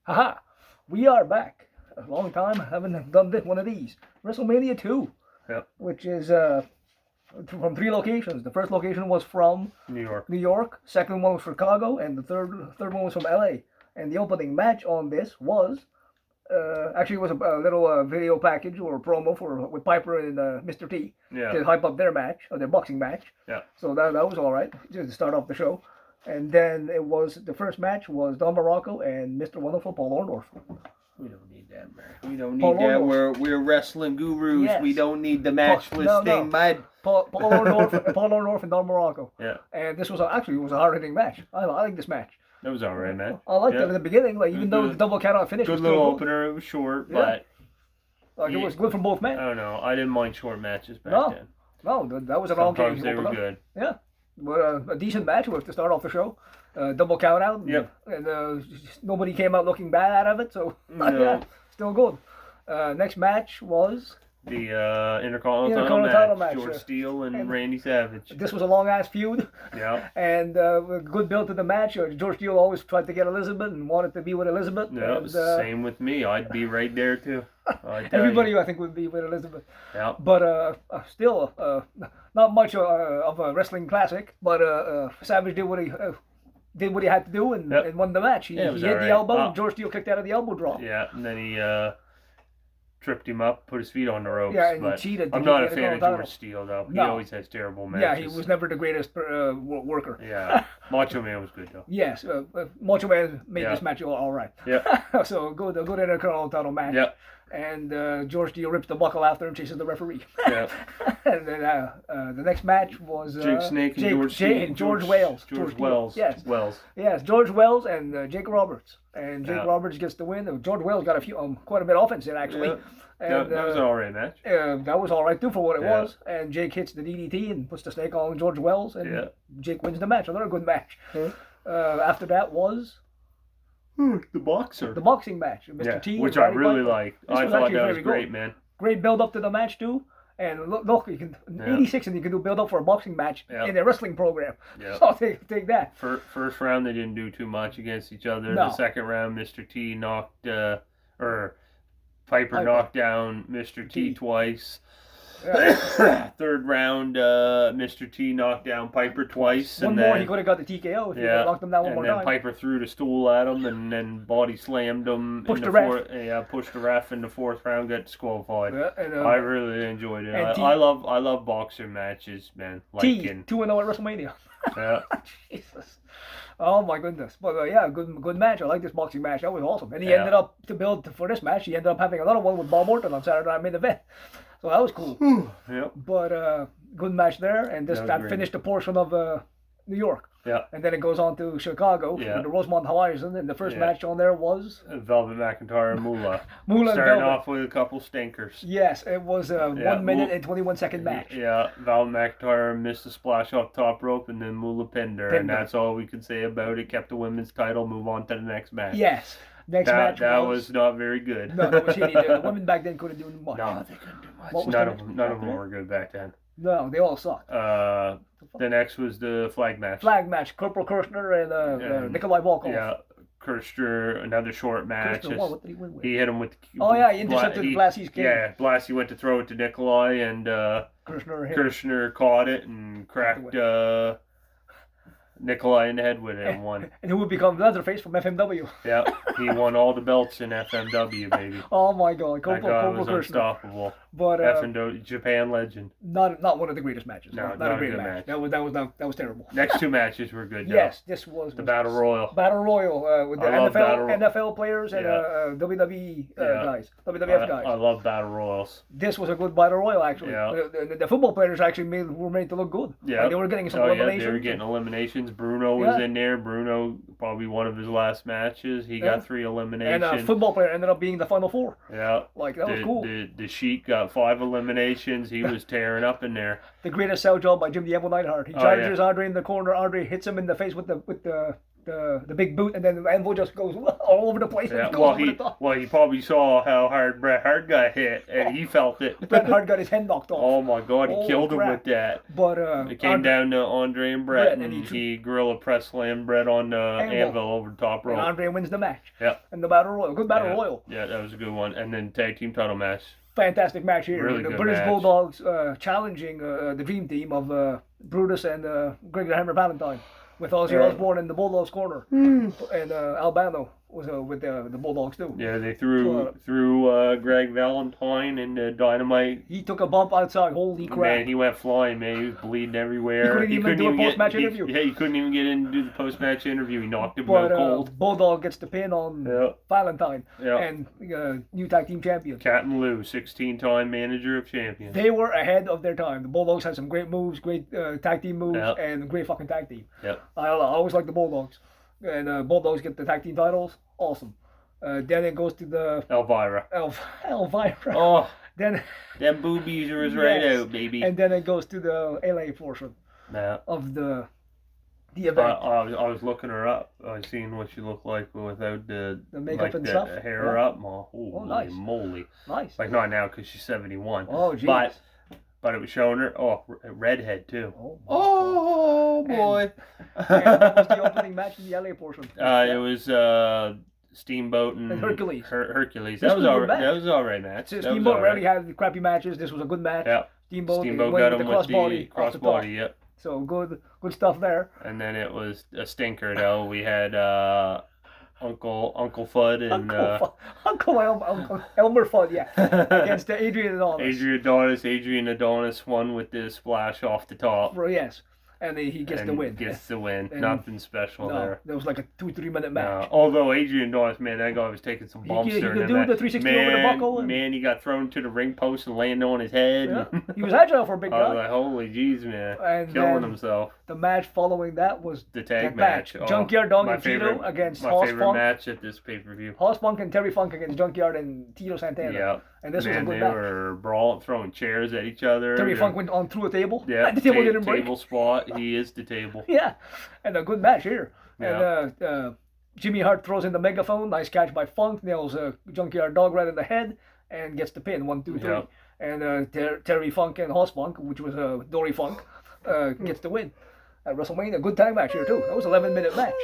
Haha, we are back. A long time haven't done one of these. WrestleMania 2, Yep. which is from 3 locations. The first location was from New York. New York, second one was Chicago, and the third one was from LA. And the opening match on this was actually it was a little video package or promo for with Piper and Mr. T Yeah. to hype up their match, or their boxing match. Yeah. So that was all right, just to start off the show. And then the first match was Don Morocco and Mr. Wonderful Paul Orndorff. We don't need that, man. We don't need Paul that. Orndorff. We're wrestling gurus. Yes. We don't need the match No, listing, bud. Paul Orndorff and Don Morocco. Yeah. And this was actually it was a hard-hitting match. I like this match. That was all right, man. I liked Yeah. it in the beginning, like even though the double count-out finish Good was little still opener. It was short, Yeah. but It was good from both men. I don't know. I didn't mind short matches back No. then. No, that was an all game. Sometimes they were good. Yeah, but a decent match was to start off the show. Double count out. Yep. And nobody came out looking bad out of it, so No. yeah, still good. Next match was The Intercontinental match, George Steele and and- Randy Savage. this was a long ass feud, Yeah. and good build to the match. George Steele always tried to get Elizabeth and wanted to be with Elizabeth. Yeah. and, Same with me. I'd be right there too. I tell everybody you. I think would be with Elizabeth. Yeah. But still, not much of a wrestling classic. But Savage did what he had to do and, Yep. and won the match. He, Yeah, it he was hit alright. the elbow, and George Steele kicked out of the elbow drop. Yeah. And then he tripped him up, put his feet on the ropes. Yeah, and he but cheated to I'm get not the a fan of Intercontinental George Steele, though. He No. always has terrible matches. Yeah, he was never the greatest worker. Yeah, Macho Man was good, though. Yes, Macho Man made Yeah. this match all right. Yeah. So good Intercontinental match. Yeah. And George Steele rips the buckle after and chases the referee. Yeah. And then the next match was Jake Snake and George Wales. George Steele. Wells. Yes. Wells. Yes, George Wells and Jake Roberts. And Jake Yeah. Roberts gets the win. And George Wells got quite a bit of offense in, actually. Yeah. And, that was an alright match. that was all right, too, for what it Yeah. was. And Jake hits the DDT and puts the snake on George Wells. And Yeah. Jake wins the match. Another good match. Huh? After that was The boxer. the boxing match. Mr. Yeah, T. which and I Roddy really Piper. liked. This I was thought actually that was very great, good. man. Great build up to the match, too. And look, you can Yeah. 86 and you can do build up for a boxing match Yeah. in a wrestling program. Yeah. So take that. First round, they didn't do too much against each other. No. The second round, Mr. T knocked, or Piper Piper. knocked down Mr. T T. twice. Yeah. Third round, Mr. T knocked down Piper twice. One and more, then, he could have got the TKO if he yeah, knocked him down one and more then time. Piper threw the stool at him and then body slammed him. Pushed in the ref. pushed the ref in the fourth round, got disqualified. Yeah, and, I really enjoyed it. and I love boxing matches, man. Like T, in 2-0 at WrestleMania. yeah, Jesus. Oh my goodness. But yeah, good match. I like this boxing match. That was awesome. And he Yeah. ended up, to build for this match, he ended up having another one with Bob Orton on Saturday Night Main Event. So that was cool. yeah, But good match there. And That was that great. finished the portion of New York. yeah. And then it goes on to Chicago Yeah. with the Rosemont Horizon. And the first Yeah. match on there was Velvet McIntyre and Moolah. Moolah and Starting Velvet. off with a couple stinkers. Yes, it was a Yeah, 1 minute and 21 second match. Yeah, Velvet McIntyre missed the splash off top rope and then Moolah pinned her. And Pinned her. that's all we could say about it. Kept the women's title, move on to the next match. Yes. Next match That was not very good. No, that was shitty. The women back then couldn't do much. No, they couldn't do much. What was None the of them, next none match of them after were good back then. No, they all sucked. The next was the flag match. Flag match. Corporal Kirshner and Nikolai Volkov. Yeah, Kirshner, another short match. Kirshner, what did he win with? He hit him with. Oh, yeah, he intercepted Blassie's kick. Yeah, Blassie went to throw it to Nikolai, and Kirshner hit. Kirshner caught it and cracked Nikolai in the head with it and won. And who would become Leatherface from FMW. Yeah, he won all the belts in FMW, baby. Oh my God, That Corporal guy was Kirshner. unstoppable. But FMW, Japan legend. not one of the greatest matches. No, not not a a great good match. match. That was terrible. Next two matches were good, though. Yes, this was The Battle Royal. Battle Royal with the I love Battle NFL players and Yeah. WWE Yeah. guys, WWF guys. I love Battle Royals. This was a good Battle Royal, actually. Yeah. The football players actually were made to look good. Yeah. Like, they were getting some Oh, yeah, eliminations. they were getting eliminations. Bruno was Yeah. in there. Bruno, probably one of his last matches. He Yeah. got 3 And eliminations. a football player ended up being the final 4. Yeah. Like, that was cool. The Sheik got 5 eliminations. He was tearing up in there. The greatest sell job by Jim the Emerald Neidhart. He Oh, charges Andre in the corner. Andre hits him in the face with the the big boot, and then Anvil just goes all over the place. Yeah, And goes well, over the top. he probably saw how hard Bret Hart got hit, and he felt it. Bret Hart got his head knocked off. Oh my God, he Holy killed him crap. with that. But It came down to Andre and Bret, and and he gorilla press slammed Bret on the anvil over the top rope. And Andre wins the match. Yeah. And the Battle Royal. Good Battle Royal. Yeah, that was a good one. And then tag team title match. Fantastic match here. Really the good British match. Bulldogs challenging the Dream Team of Brutus and Greg the Hammer Valentine with Ozzy Osbourne in the Bulldogs corner. And Albano was with the Bulldogs too. Yeah, they threw Greg Valentine into Dynamite. He took a bump outside. Holy crap. Man, he went flying, man. He was bleeding everywhere. He couldn't even do a post-match interview. He couldn't even get in to do the post-match interview. He knocked him out cold. Bulldog gets the pin on Valentine and new tag team champion. Captain Lou, 16-time manager of champions. They were ahead of their time. The Bulldogs had some great moves, great tag team moves, and a great fucking tag team. Yep. I always like the Bulldogs. And Bulldogs get the tag team titles. Awesome. Then it goes to the Elvira. Elvira. Oh, then them boobies was right out, baby. And then it goes to the LA portion of the event. I was looking her up. I was seeing what she looked like without the makeup and stuff. Hair up. Oh, nice. Moly. Nice. Like not now because she's 71. Oh, jeez. But it was showing her. Oh, redhead too. Oh boy. And what was the opening match in the LA portion? It was Steamboat and Hercules. Hercules. That was alright. That was alright match. Steamboat rarely had crappy matches. This was a good match. Yeah. Steamboat got him with with the crossbody. Yep. So good stuff there. And then it was a stinker though. We had Uncle Fudd and Uncle Elmer Fudd, against Adrian Adonis. Adrian Adonis won with this splash off the top. Yes. And he gets the win. Gets the win. Nothing special there. There was like a 2-3 minute match. Although Adrian Adonis, man, that guy was taking some bumps there. He could do the 360 over the buckle. Man, he got thrown to the ring post and landed on his head. Yeah. He was agile for a big guy. I was like, holy jeez, man. And killing himself. The match following that was the tag match. Junkyard Dog and Tito against Hoss Funk. My favorite match at this pay-per-view. Hoss Funk and Terry Funk against Junkyard and Tito Santana. Yeah. And this was a good match. They were brawling, throwing chairs at each other. Terry Funk went on through a table. Yeah. The table didn't break. Table spot. He is the table. Yeah. And a good match here. Yeah. And Jimmy Hart throws in the megaphone. Nice catch by Funk. Nails Junkyard Dog right in the head and gets the pin. 1, 2, 3. Yeah. And Terry Funk and Hoss Funk, which was Dory Funk, gets the win at WrestleMania. Good tag match here too. That was an 11-minute match.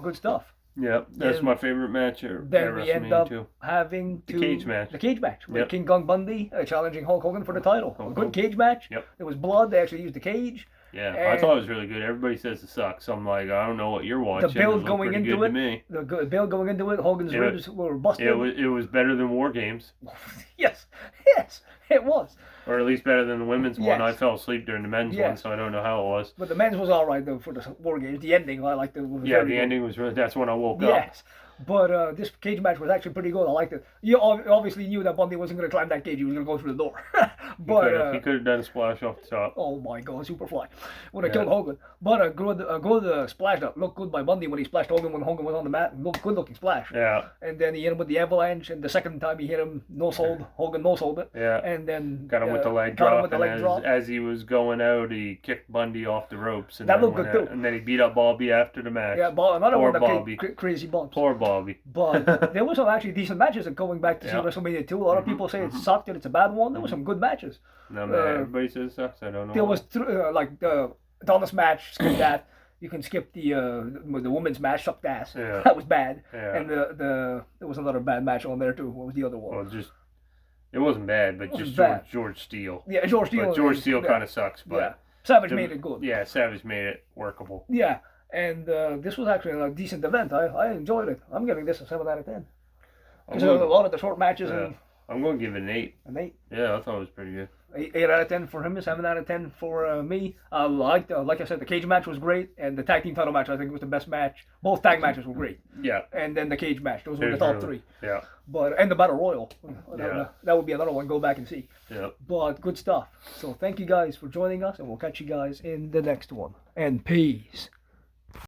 Good stuff. Yeah, that's my favorite match here. Then we end up having the cage match. The cage match. With King Kong Bundy challenging Hulk Hogan for the title. A good cage match. Yep. There was blood. They actually used the cage. Yeah, I thought it was really good. Everybody says it sucks. So I'm like, I don't know what you're watching. The build going into it. Me. The build going into it. Hogan's ribs were busted. It was better than War Games. Yes, it was. Or at least better than the women's one. I fell asleep during the men's one, so I don't know how it was. But the men's was all right though for the War Games. The ending, I liked it. The ending was really. That's when I woke up. Yes. But this cage match was actually pretty good. I liked it. You obviously knew that Bundy wasn't going to climb that cage. He was going to go through the door. But he could have done a splash off the top. Oh my God, Superfly would have killed Hogan. But a good splash that looked good by Bundy when he splashed Hogan when Hogan was on the mat. Good looking splash. Yeah. And then he hit him with the avalanche. And the second time he hit him, Hogan no-sold it. Yeah. And then got him with the leg drop. As he was going out, he kicked Bundy off the ropes. And that looked good too. And then he beat up Bobby after the match. Yeah, another Poor one that Bobby. Crazy bumps. Poor Bobby. But there were some actually decent matches going back to see WrestleMania 2. A lot of people say it sucked and it's a bad one. There were some good matches. No, man, everybody says it sucks. I don't know. There was like the Adonis match. Skip that. You can skip the women's match. Sucked ass. Yeah. That was bad. Yeah. And there was another bad match on there too. What was the other one? Well, it wasn't bad, but just George Steele. Yeah, George Steele. But George Steele kind of sucks. But Savage made it good. Yeah, Savage made it workable. Yeah. And this was actually a decent event. I enjoyed it. I'm giving this a 7 out of 10. Because a lot of the short matches. And I'm going to give it an 8. An 8? Yeah, I thought it was pretty good. 8 out of 10 for him, 7 out of 10 for me. I liked, like I said, the cage match was great, and the tag team title match I think was the best match. Both tag matches were great. Yeah. And then the cage match, those were the top 3. Yeah. And the Battle Royal, that would be another one. Go back and see. Yeah. But good stuff. So thank you guys for joining us, and we'll catch you guys in the next one. And peace.